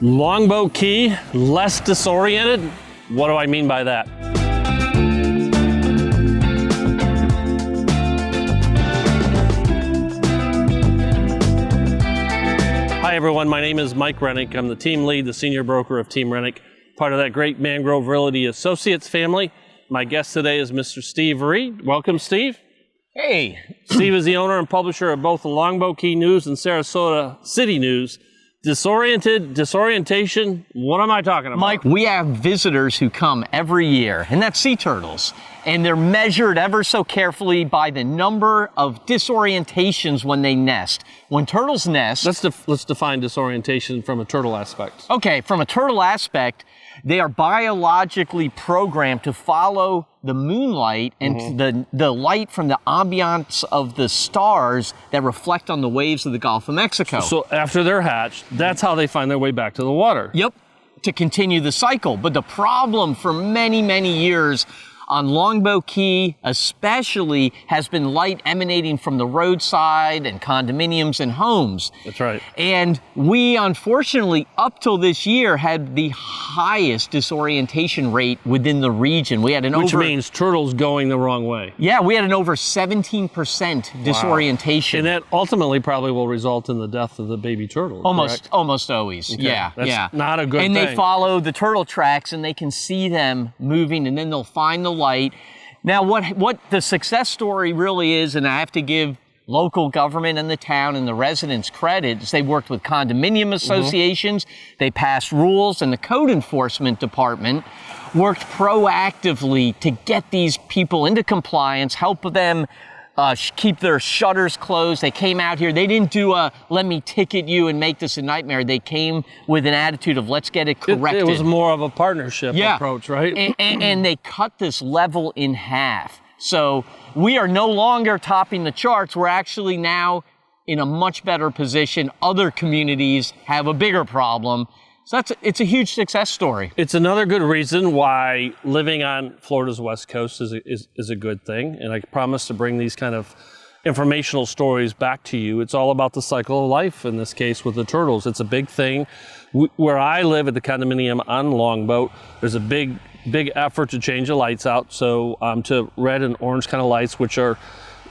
Longboat Key, less disoriented? What do I mean by that? Hi everyone, my name is Mike Rennick. I'm the team lead, the senior broker of Team Rennick, part of that great Mangrove Realty Associates family. My guest today is Mr. Steve Reed. Welcome, Steve. Hey. Steve is the owner and publisher of both the Longboat Key News and Sarasota City News. Disoriented, Disorientation, what am I talking about? Mike, we have visitors who come every year, and that's sea turtles. And they're measured ever so carefully by the number of disorientations when they nest. When turtles nest... Let's define disorientation from a turtle aspect. Okay, from a turtle aspect, they are biologically programmed to follow the moonlight and the light from the ambiance of the stars that reflect on the waves of the Gulf of Mexico. So after they're hatched, that's how they find their way back to the water. Yep, to continue the cycle. But the problem for many, many years on Longboat Key especially has been light emanating from the roadside and condominiums and homes. That's right. And we, unfortunately, up till this year, had the highest disorientation rate within the region. We had an Which means turtles going the wrong way. Yeah, we had an over 17% disorientation. And that ultimately probably will result in the death of the baby turtle. Almost always. Okay. Yeah, That's not a good thing. And they follow the turtle tracks and they can see them moving, and then they'll find the light. Now, what the success story really is, and I have to give local government and the town and the residents credit, is they worked with condominium associations, they passed rules, and the code enforcement department worked proactively to get these people into compliance, help them keep their shutters closed. They came out here. They didn't do a, let me ticket you and make this a nightmare. They came with an attitude of, let's get it corrected. It was more of a partnership approach, right? And they cut this level in half. So we are no longer topping the charts. We're actually now in a much better position. Other communities have a bigger problem. So it's a huge success story. It's another good reason why living on Florida's West Coast is a good thing. And I promise to bring these kind of informational stories back to you. It's all about the cycle of life, in this case with the turtles. It's a big thing. Where I live at the condominium on Longboat, there's a big effort to change the lights out. So to red and orange kind of lights, which are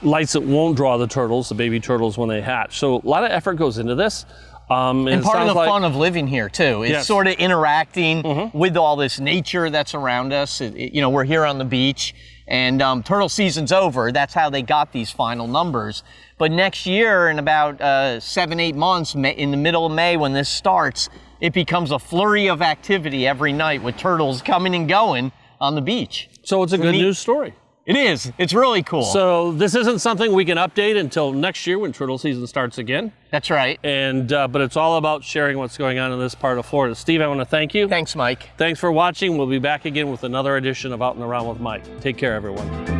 lights that won't draw the turtles, the baby turtles, when they hatch. So a lot of effort goes into this. And part of the fun of living here, too, is sort of interacting with all this nature that's around us. You know, we're here on the beach, and turtle season's over. That's how they got these final numbers. But next year, in about 7-8 months, in the middle of May, when this starts, it becomes a flurry of activity every night with turtles coming and going on the beach. So it's a good news story. It is. It's really cool. So this isn't something we can update until next year when turtle season starts again. That's right. And but it's all about sharing what's going on in this part of Florida. Steve, I want to thank you. Thanks, Mike. Thanks for watching. We'll be back again with another edition of Out and Around with Mike. Take care, everyone.